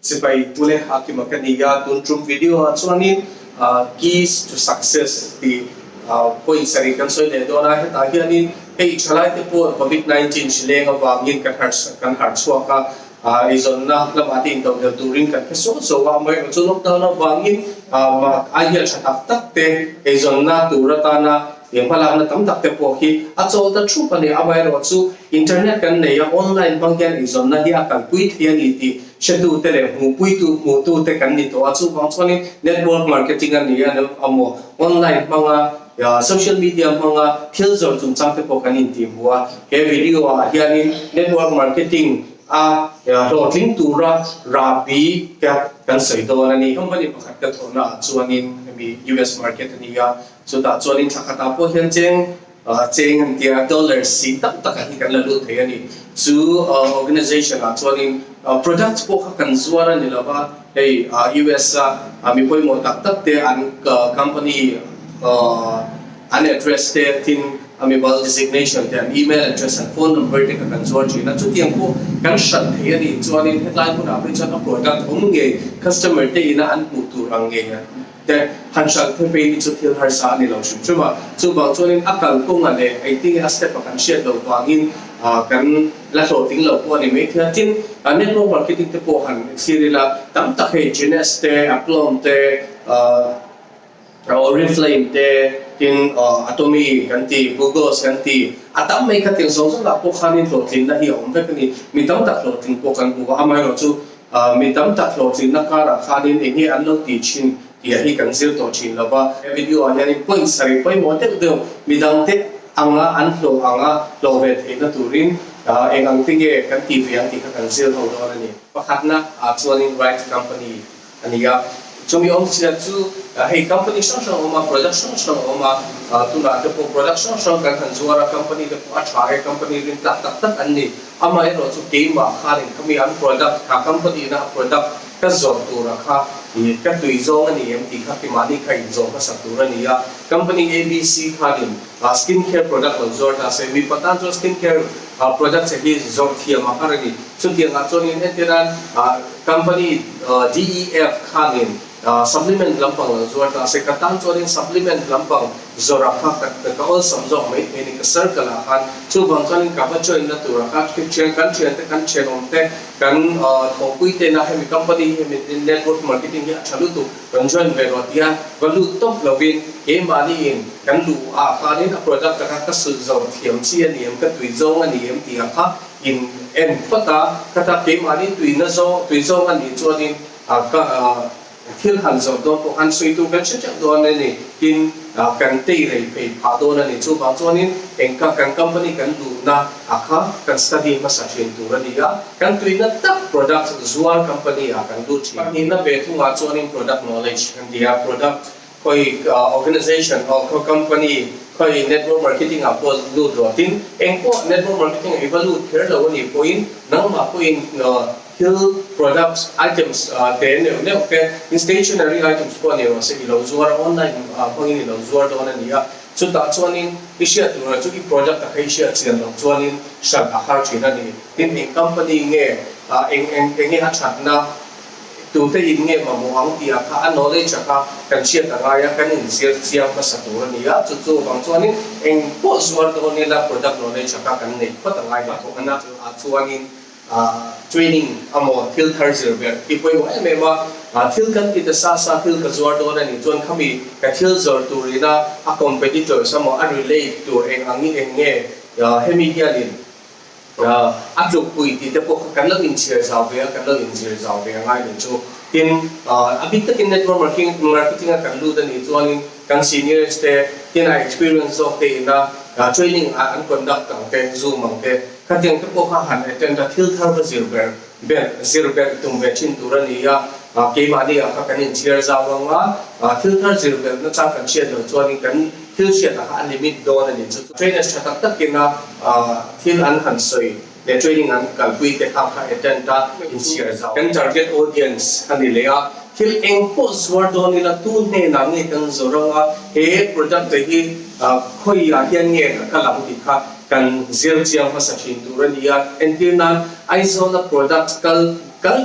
Sipai tule haki makaniya tuntrum video chuanin keys to success the point sari kan soi le dona he ta hianin hei chalai te po COVID-19 chileng awangin kan har chuaka izon na lamati to de turing kan so wa mai chu lockdown awangin ma ayal chatak tak te izon na turata na yang pala na tam tak te po hi achol ta thu pani amai ro chu internet kan nei online bangyan izon na dia kan puit hiani ti shedu tele mu puitu mu tu te kan ni to achu bang choni network marketing an ni an amo online mga social media mga thilzor chung chang te po kan in ti bua he video hianin network marketing lotling tura rabi kan sei do na ni company pakhat ka thona chuanin mi US market ni ya so ta chuanin thakata po hian cheng cheng dia dollar si tak tak hi kan lalu thei ani chu organization chuanin products po kan zuara ni laba ei US mi poi mo tak tak te an company an address te tin amibal designation te an email address and phone number te kan zuar china chu tiang po kan shat thei ani chuanin headline ko na pri chan product nge customer te ina an mutu rang nge te hanshal te pe ni chu thil har sa ni lo chuma chu bang chuanin akal ko ngale I think a step kan share lo wangin kan la so ting lo po ni me thia tin network marketing te po han sirila tam tak he gns te aplom te Oriflame te tin atomi kanti Google kanti atam mai kating song la po khanin lo tin na hi om ve kani mi tam tak lo tin po kan bu amai ro chu mi tam tak lo tin na kara khanin engi an lo ti chin ya hi kan zir to chin la ba video an yani point sari poi mo te de mi dang te anga an lo ve the na turin eng ang tinge kan ti ve ang ti kan zir ho do na ni pakhat na chuanin right company ania chumi om sia chu hey company shong oma production shong oma tuna de po production shong kan zuara company de po atha company rin tak anni ama ero chu game ba kharin kami an product ka company na product ka zon tu ra kha ye ka tui zong ani em ti kha ki mani kha in zong ka satura ni ya company ABC kharin skincare product lo zor ta se mi patan jo skincare product se hi zor thia ma kharani chu ti nga chon in etiran company DEF kharin supplement lampang zuar ta se katang chorin supplement lampang zora kha ka all samjong mai ni ka circle han chu bang chorin ka ba join na tur ka ki chen kan chen om te kan thopui te na hemi company hemi network marketing ya chalu tu kan join ve ro tia valu top lovin ke mani in kan lu kha ni product ka su zor thiam chi ani em ka tui zong ani em ti kha in en pata kata ke mani tui zong ani chorin ka thil han zo do po han sui tu kan chak do ne ni tin kan te rei pe pha do na ni chu ba chuanin engka kan company kan du na akha kan study ma sa chen tu ra ni ga kan tui na tak product zuar company kan du chi ni na be thu ma chuanin product knowledge kan dia product koi organization or company koi network marketing apos du do tin engko network marketing evaluate here lo ni point nang ma point hill products items then ne okay stationary items ko ne se ilo zuar online pangin ilo zuar do na niya chu ta chuanin isia tu ra chu ki product ta kai sia chian lo chuanin shan akhar china ni tin eng company nge eng ha chat na tu te in nge ma mo ang ti kha knowledge ka kan sia ta ra ya kan in sia ma sa tu ra niya chu bang chuanin eng po zuar do ni la product knowledge ka kan ne pa ta ngai ba ko ana chuanin training amo thil thar zir ber ipoi wa me ma thil kan ki ta sa thil ka zuar do na ni chon khami ka thil zor tu rina a competitor samo a relate to eng angi enge hemi hianin atluk pui ti te po kan lo in share zaw be kan lo in share zaw be ngai ni chu tin abit ta network marketing kan lu da ni chuan kan senior ste tin experience of te na training an conduct te zoom ang te katiang te po kha han attend the thil thar ba zero ber tum be chin turani ya ke mani ka kan in share zawanga thil thar zero ber na cha kan share do chuan kan thil share ta limit do na ni chu trainers chatak tak kina thil an han soi le training an kal pui te kha attend ta in share zaw kan target audience ani le a thil eng po zuar do ni la tu ne na nge kan zoronga he product hi khoi ya hian nge ka lam ti kha kan zir chiang ma sa thin tur ania entina aizola product kal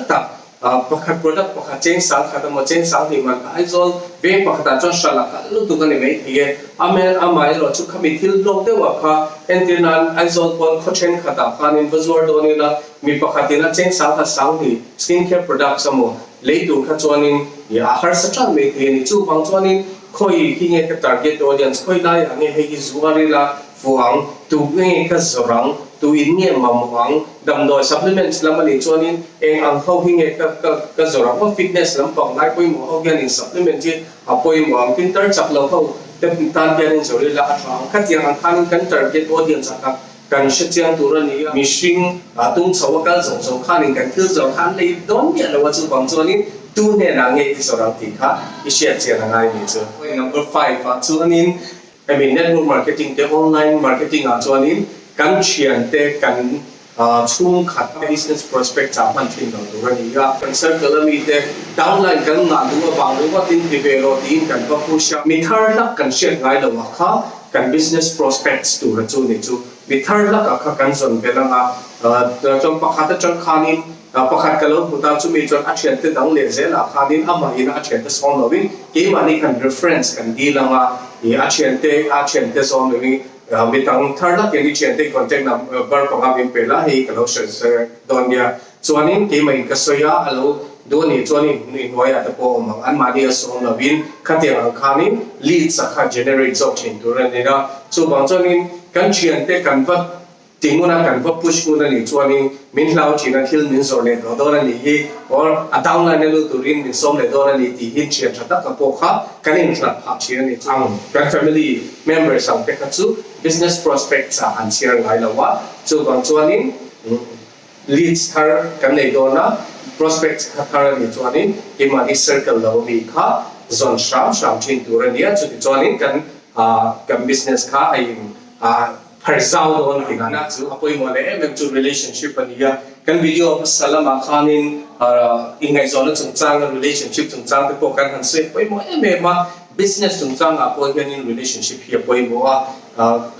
tak pakhat product pakhat change sang khatam change sang ni man ai zon ve pakhat cha shala ka lu tu kan mai thie amel amai ro chu khami thil lo te wa kha entenan ai zon pon khochen khata khan in bazwar do ni la mi pakhatina change sang kha sang ni skin care product samo leitu kha chuanin ya har sa chan mai thie ni chu bang chuanin khoi hi nge ka target audience khoi lai ange he gi zuari la fuang tu nge ka zorang tu in nge mamwang dam doi supplements lamani chuanin eng ang ho hi nge ka zorang ko fitness lam pang lai poi mo ho gen in supplement ji apoi mo ang tin tar chak lo ho te tan gen in zori la athang khat yang ang khan kan target audience ka kan shichiang tu ra ni mishing atung chawakal zong khan in kan thil zong khan lei don ya lo wa chu bang chuanin tu ne na nge ki zorang ti kha I share che na ngai ni chu number 5 fa chuanin I mean network marketing te online marketing a chuanin kan chian te kan chung khat business prospect cha man thin do tu ni ga kan circle mi te downline kan na du bang du tin develop tin kan pa pusha mi thar lak kan share ngai lo kha kan business prospects tu ra chu ni chu mi thar lak kha kan zon belanga chong pakhat chong khanin pakhat kalo puta chu mi chon achian te dang le ze la khanin ama in achian te song lovin ke mani kan reference kan dilanga I achian te song lovin mi tang thar la ke ni chen te contact number ko ha bin pela hi kalo share don ya chuanin ke mai ka soya alo do ni chuanin ni noya ta po mang an ma dia song lovin khatia ang khanin lead sa kha generate job thin tu ran ni na chu bang chuanin kan chian te kan va tinguna kan va push muna ni chuanin min hlau china thil min zor le do na ni hi or a downline le turin min som le do na ni ti hin chian thata ka po kha kanin thlat pha china ni chang kan family members ang te ka chu business prospects a an share ngai lawa chu bang chuanin leads thar kan le do na prospects kha thar ni chuanin ke mani circle lo mi kha zon sham thin tur ania chu ti chuanin kan business kha ai Harzau don tingana chu apoi mo le em chu relationship ania kan video salama khanin ingai zona chungchang relationship chungchang te po kan han se poi mo em ma business chungchang apoi kan in relationship hi apoi mo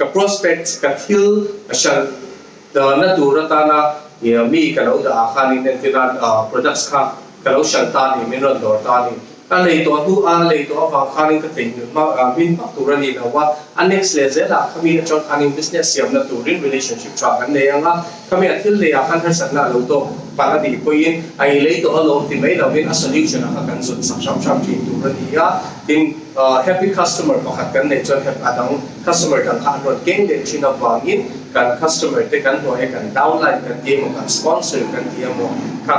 ka prospects ka thil ashal na turata na ya mi ka lo da khanin den tiran products kha ka lo shal ta ni min ron dor ta ni ka lei to tu lei to wa khanin ka thing ma min pa turani la wa next level la kami chon khanin business siam na turin relationship tra kan le anga kami athil le khan har san na lo to para di poin ai lei to lo ti mai lo bin a solution a kan zot sam ti turani ya tin happy customer pakhat kan le chon hep adang customer kan khan ron keng le china wangin kan customer te kan ho e kan downline kan ti mo kan sponsor kan ti mo kha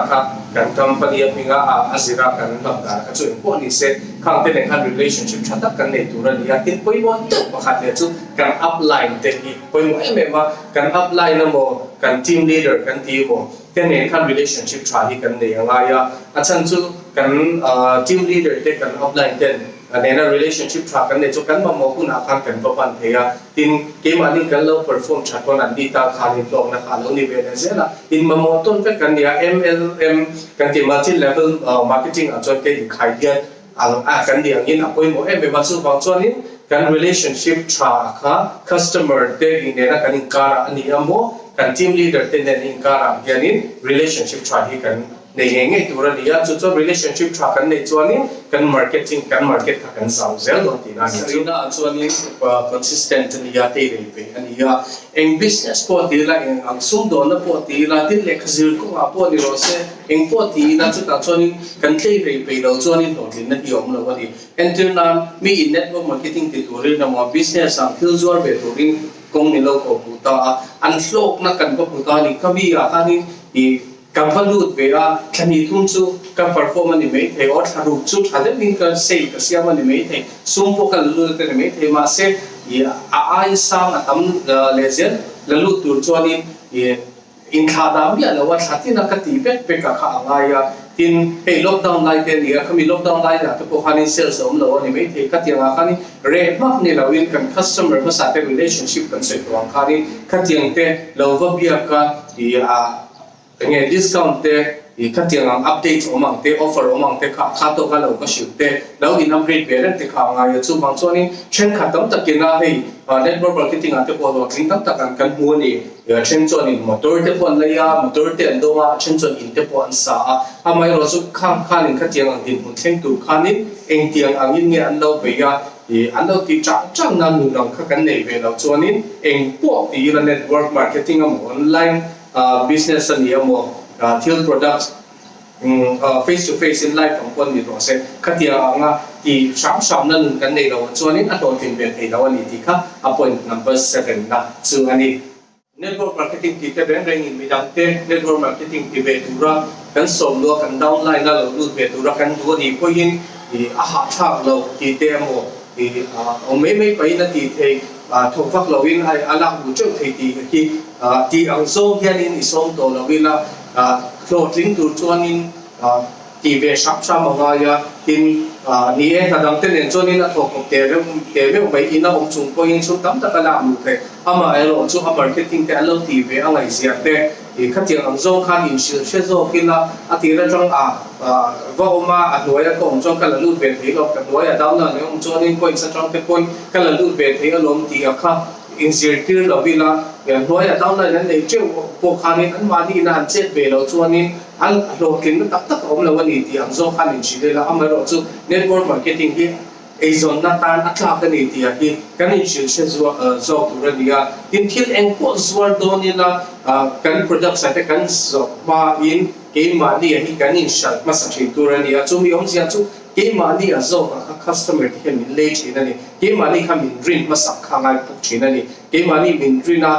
kan company pinga azira kan labdar ka chu po ni se khang te kan relationship thatak kan le turani ya tin poi mo to pakhat le chu kan upline te ni poi mo ma kan upline mo kan team leader kan ti mo ten ne kan relationship tha hi kan le anga ya achan chu kan team leader te kan upline ten nena relationship tha kan le chu kan ma mo ku na khan kan pa pan theya tin ke mani kan lo perform chaton an di ta khan in log na khan lo ni ve na zela in ma mo ton pe kan ya MLM kan ti multi level marketing a chon ke khai dia kan dia in apoi mo em ba chu bang chuan in kan relationship tha kha customer te in nena kan in kara ani amo kan team leader te nen in kara hianin relationship tha hi kan nei nge tura dia chu relationship tha kan nei chuanin kan marketing kan market kha kan sau zel do ti na ni na chuanin consistent ni ya te re pe ani ya eng business po ti la eng ang sum do na po ti la tin le khazir ko ma po ni ro se eng po ti na chu ta chuanin kan te re pe lo chuanin do tin na ti om lo wa ni enter na mi in network marketing ti tur na mo business ang thil zuar be turin kong ni lo ko puta an hlok na kan ko puta ni kabi a khanin I kan valut ve a khani thum chu kan performance ni me the or tharu chu thade min kan sei ka siama ni me the sum po kan lu te ni me the ma se ya ai sang atam lezel lalu tur chuani in khadam ya lawa thatina ka ti pe ka kha anga ya tin pe lockdown lai te ni kami lockdown lai da to khani sales om lo ni me the ka ti anga khani re mak ni lawin kan customer ma sa te relationship kan se to khani ka tiang te lova bia ka ya nge discount te i khatia ang updates omang te offer omang te kha to ka lo ka shil te lo in upgrade ve te kha nga ya chu bang chuanin chen khatam takina hei network marketing ate po lo thing tam takan kan mu ni chen chuanin motor te pon leia motor te andonga chen chuan in te pon sa amai ro chu kham khanin khatia ang din mun theng tu khanin eng tiang angin nge an lo be ya an lo ti chang nan nu dang kha kan nei ve lo chuanin eng po ti la network marketing am online business ani amo till products face to face in life ang pon ni ro se khatia anga ti sam nan kan nei lo chuanin aton tin ve thei lo ani ti kha point number 7 na chu ani network marketing ti te ben reng in midang te network marketing ti ve tura kan som lo kan downline la lo lu ve tura kan du ni ko yin a ha thak lo ti te amo mấy cái là thì thuộc phát lâu in hay ala vũ trụ thì ang song hian in isong to lâu in là clothing tu chuan in thì về shop mà ngay tin ni e ta dang ten en chuan in a thuộc te ve mấy in a om chung ko in chung tam ta ka lam lu the ama elo chu marketing te alo ti ve angai sia te thì khách hàng ăn rau khan in sữa sữa rau kia là thì là trong vào mà đuổi là cũng trong cái là lút về thì lo cái đuổi là đau là nếu ông cho nên coi sẽ trong cái con cái là lút về thì là thì khác in sữa kia là vì là đuổi là đau là nên để chơi cuộc khan nên ăn mà đi là chết về lo cho nên ăn đồ kiến nó tắc ông là vấn đề thì ăn rau khan in sữa là ăn mà rồi chứ network marketing kia Azon na tan atla ka ni tia hi kanin shil she zo turania tin thil eng ko zwar do ni la kan product sa te kan zo ma in ke ma ni hi kanin shal ma sa chi turania chu mi om sia chu ke ma ni a zo ka customer ti min le chi na ni ke ma ni kha min rin ma sa kha ngai pu chi na ni ke ma ni min rin na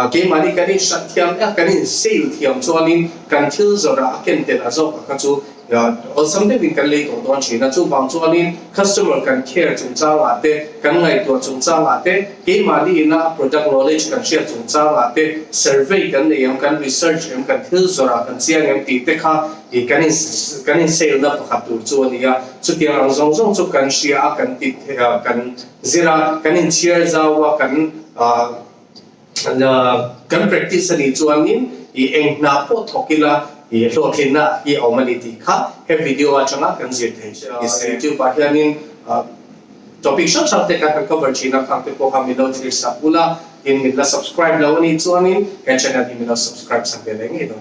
ke ma ni kanin shat thiam kanin sale thiam chuanin kan thil zo ra ken te la zo ka chu something we can lay on don china chu bang chuanin customer can care chung chang ate kan ngai to chung chang ate ke mali ina product knowledge kan share chung chang ate survey kan nei am kan research am kan thil zora kan chiang am ti te kha i kanin sale na pakhat tur chu ania chu tiang ang zong zong chu kan share kan ti kan zira kanin share zawa kan kan practice ani chuanin I eng na po thokila I lo thina I omaniti kha he video a changa kan zir thei is youtube pa hianin topic shop te kan cover china khang te ko kami lo thir sapula in la subscribe lo ni chuanin kan channel ni lo subscribe sa beleng I do